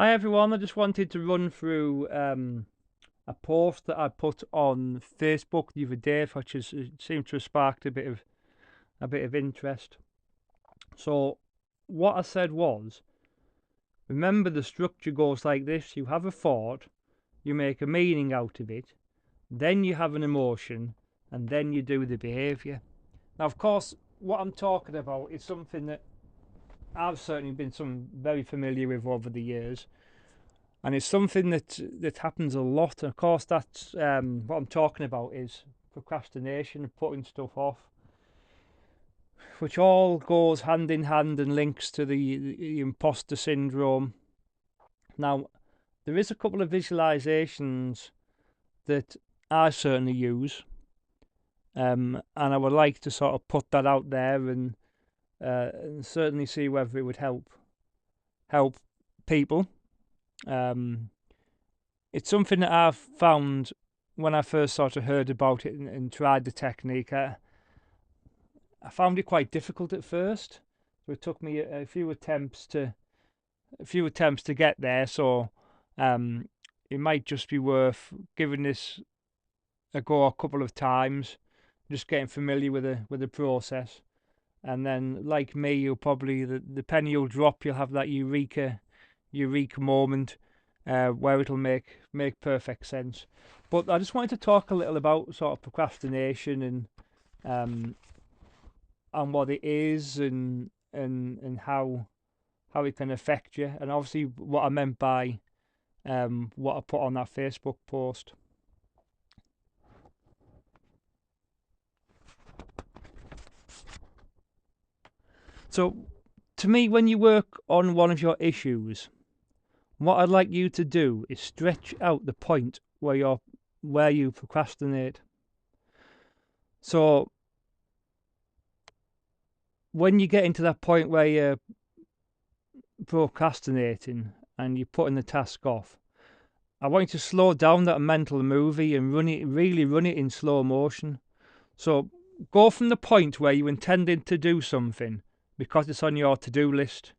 Hi everyone, I just wanted to run through a post that I put on Facebook the other day, which has seemed to have sparked a bit of interest. So what I said was, remember the structure goes like this: you have a thought, you make a meaning out of it, then you have an emotion, and then you do the behaviour. Now, of course, what I'm talking about is something that I've certainly been very familiar with over the years. And it's something that happens a lot. And of course, that's what I'm talking about is procrastination, putting stuff off, which all goes hand in hand and links to the imposter syndrome. Now, there is a couple of visualizations that I certainly use, and I would like to sort of put that out there and certainly see whether it would help people. It's something that I've found when I first sort of heard about it and tried the technique. I found it quite difficult at first. So it took me a few attempts to get there. So it might just be worth giving this a go a couple of times, just getting familiar with the process. And then, like me, you'll probably the penny will drop. You'll have that eureka moment where it'll make perfect sense. But I just wanted to talk a little about sort of procrastination and what it is and how it can affect you, and obviously what I meant by what I put on that Facebook post. So, to me, when you work on one of your issues, what I'd like you to do is stretch out the point where you procrastinate. So when you get into that point where you're procrastinating and you're putting the task off, I want you to slow down that mental movie and really run it in slow motion. So go from the point where you intended to do something because it's on your to-do list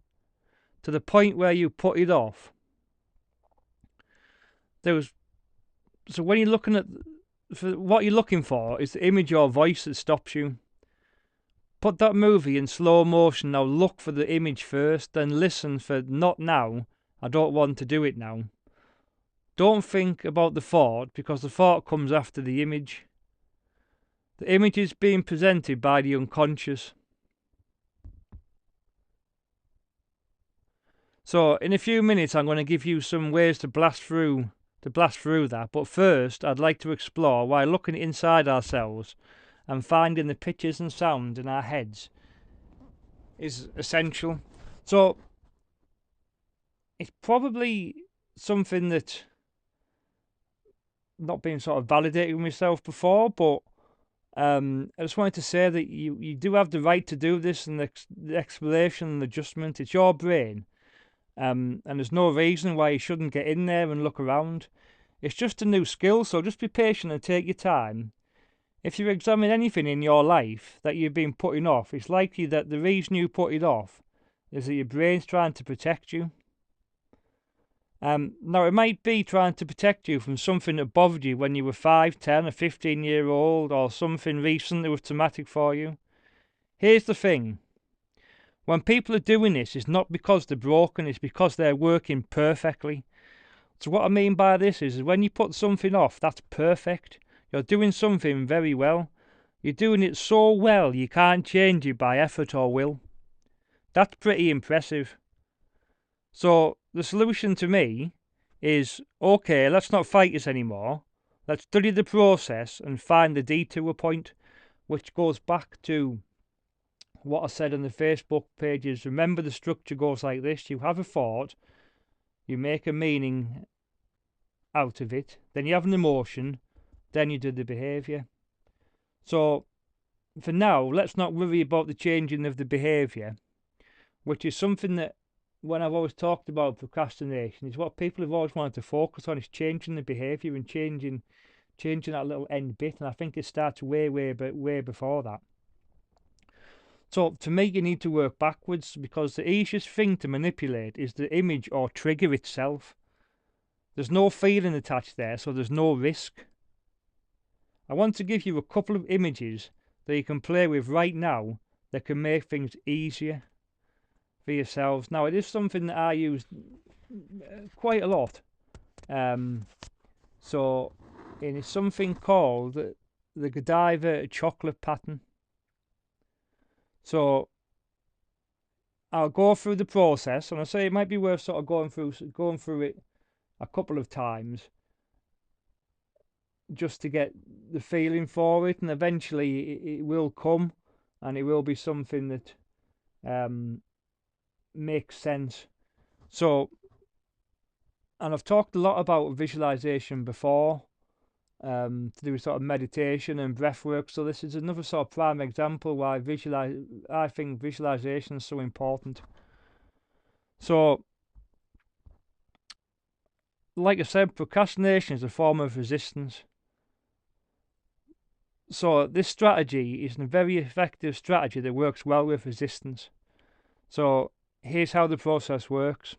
to the point where you put it off. So when you're looking at what you're looking for is the image or voice that stops you. Put that movie in slow motion. Now look for the image first, then listen for not now. I don't want to do it now. Don't think about the thought because the thought comes after the image. The image is being presented by the unconscious. So in a few minutes I'm going to give you some ways to blast through that, but first I'd like to explore why looking inside ourselves and finding the pictures and sounds in our heads is essential. So it's probably something that not been sort of validated with myself before, but I just wanted to say that you do have the right to do this, and the exploration and adjustment, it's your brain. And there's no reason why you shouldn't get in there and look around. It's just a new skill, so just be patient and take your time. If you examine anything in your life that you've been putting off, it's likely that the reason you put it off is that your brain's trying to protect you. Now, it might be trying to protect you from something that bothered you when you were 5, 10 or 15-year-old, or something recent that was traumatic for you. Here's the thing. When people are doing this, it's not because they're broken, it's because they're working perfectly. So what I mean by this is when you put something off, that's perfect. You're doing something very well. You're doing it so well you can't change it by effort or will. That's pretty impressive. So the solution to me is, okay, let's not fight this anymore. Let's study the process and find the detour point, which goes back to what I said on the Facebook pages. Remember, the structure goes like this: you have a thought, you make a meaning out of it, then you have an emotion, then you do the behaviour. So for now, let's not worry about the changing of the behaviour, which is something that, when I've always talked about procrastination, is what people have always wanted to focus on, is changing the behaviour and changing that little end bit. And I think it starts way before that. So to me, you need to work backwards, because the easiest thing to manipulate is the image or trigger itself. There's no feeling attached there, so there's no risk. I want to give you a couple of images that you can play with right now that can make things easier for yourselves. Now, it is something that I use quite a lot. So it is something called the Godiva chocolate pattern. So I'll go through the process, and I say it might be worth sort of going through it a couple of times just to get the feeling for it, and eventually it will come, and it will be something that makes sense. So, and I've talked a lot about visualization before, to do with sort of meditation and breath work. So this is another sort of prime example why I think visualization is so important. So, like I said, procrastination is a form of resistance. So this strategy is a very effective strategy that works well with resistance. So here's how the process works.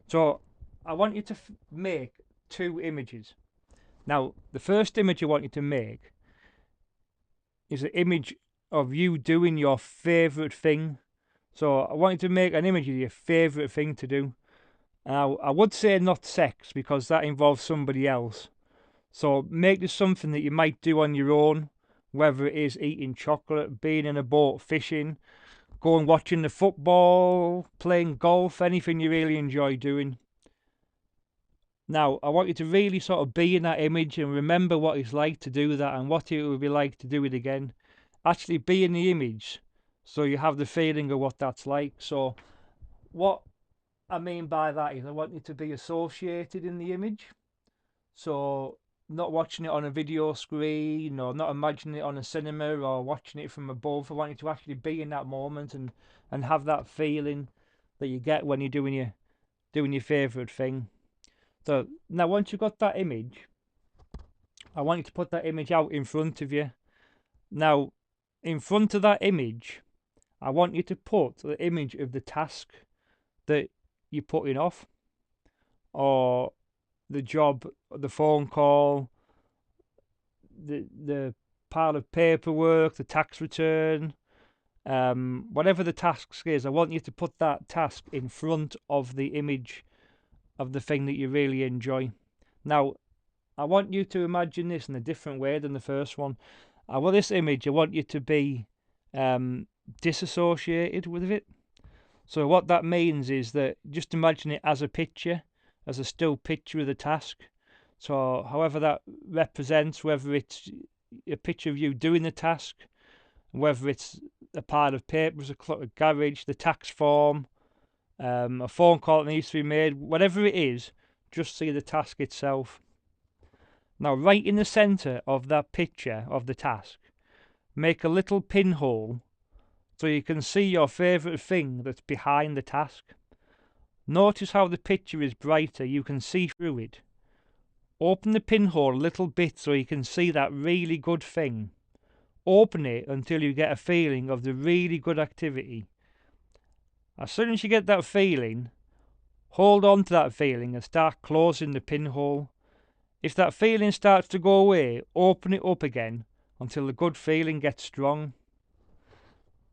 So I want you to make 2 images. Now, the first image I want you to make is an image of you doing your favourite thing. So I want you to make an image of your favourite thing to do. Now, I would say not sex, because that involves somebody else. So make this something that you might do on your own, whether it is eating chocolate, being in a boat, fishing, going watching the football, playing golf, anything you really enjoy doing. Now, I want you to really sort of be in that image and remember what it's like to do that and what it would be like to do it again. Actually be in the image so you have the feeling of what that's like. So what I mean by that is I want you to be associated in the image. So not watching it on a video screen, or not imagining it on a cinema, or watching it from above. I want you to actually be in that moment and have that feeling that you get when you're doing your favourite thing. So now once you've got that image, I want you to put that image out in front of you. Now, in front of that image, I want you to put the image of the task that you're putting off, or the job, the phone call, the pile of paperwork, the tax return, whatever the task is. I want you to put that task in front of the image of the thing that you really enjoy. Now, I want you to imagine this in a different way than the first one. With this image, I want you to be disassociated with it. So what that means is that just imagine it as a picture, as a still picture of the task. So however that represents, whether it's a picture of you doing the task, whether it's a pile of papers, a cluttered garage, the tax form, a phone call that needs to be made, whatever it is, just see the task itself. Now, right in the centre of that picture of the task, make a little pinhole so you can see your favourite thing that's behind the task. Notice how the picture is brighter, you can see through it. Open the pinhole a little bit so you can see that really good thing. Open it until you get a feeling of the really good activity. As soon as you get that feeling, hold on to that feeling and start closing the pinhole. If that feeling starts to go away, open it up again until the good feeling gets strong.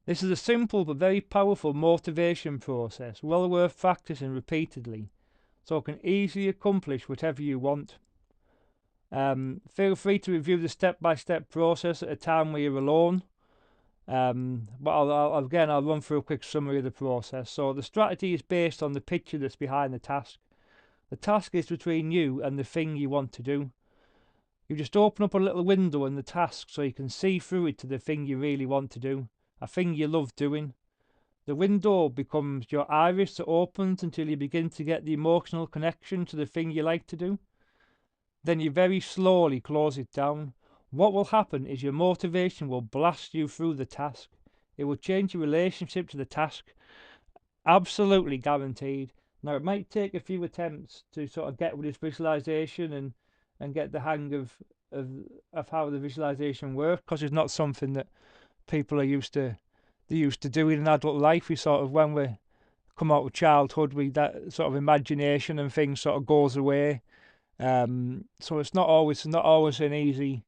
This is a simple but very powerful motivation process, well worth practicing repeatedly, so it can easily accomplish whatever you want. Feel free to review the step-by-step process at a time where you're alone. But I'll run through a quick summary of the process. So the strategy is based on the picture that's behind the task. The task is between you and the thing you want to do. You just open up a little window in the task so you can see through it to the thing you really want to do, a thing you love doing. The window becomes your iris that opens until you begin to get the emotional connection to the thing you like to do. Then you very slowly close it down. What will happen is your motivation will blast you through the task. It will change your relationship to the task. Absolutely guaranteed. Now, it might take a few attempts to sort of get with this visualization and get the hang of how the visualization works, because it's not something that people are used to they used to do in adult life. We sort of, when we come out of childhood, that sort of imagination and things sort of goes away. So it's not always an easy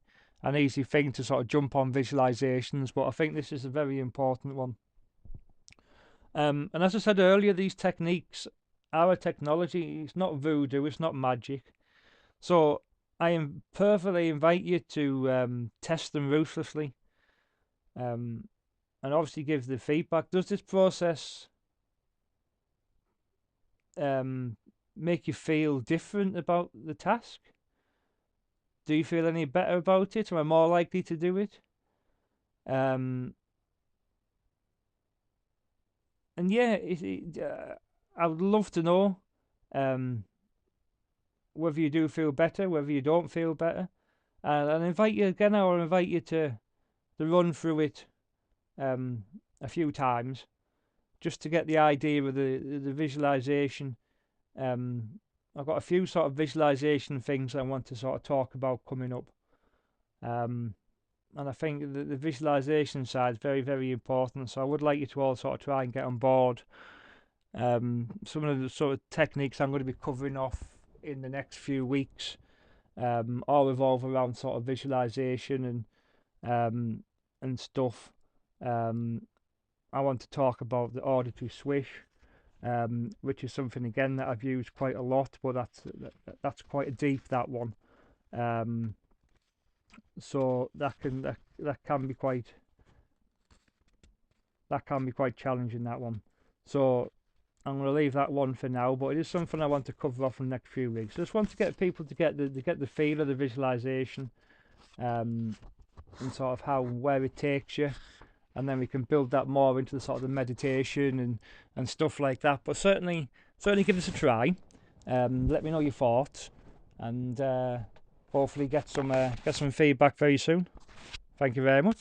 thing to sort of jump on visualizations, but I think this is a very important one. And as I said earlier, these techniques are a technology. It's not voodoo, it's not magic. So I perfectly invite you to test them ruthlessly, and obviously give the feedback. Does this process make you feel different about the task? Do you feel any better about it? Am I more likely to do it? And yeah, I would love to know whether you do feel better, whether you don't feel better. And I invite you again, I will invite you to run through it a few times, just to get the idea of the visualization. I've got a few sort of visualization things I want to sort of talk about coming up. And I think the visualization side is very, very important. So I would like you to all sort of try and get on board. Some of the sort of techniques I'm going to be covering off in the next few weeks all revolve around sort of visualization and stuff. I want to talk about the auditory swish, which is something again that I've used quite a lot, but that's quite deep, that one. So that can be quite challenging, that one. So I'm going to leave that one for now, but it is something I want to cover off in the next few weeks. I just want to get people to get the feel of the visualization, and sort of where it takes you, and then we can build that more into the sort of the meditation and stuff like that. But certainly give us a try. Let me know your thoughts, and hopefully get some feedback very soon. Thank you very much.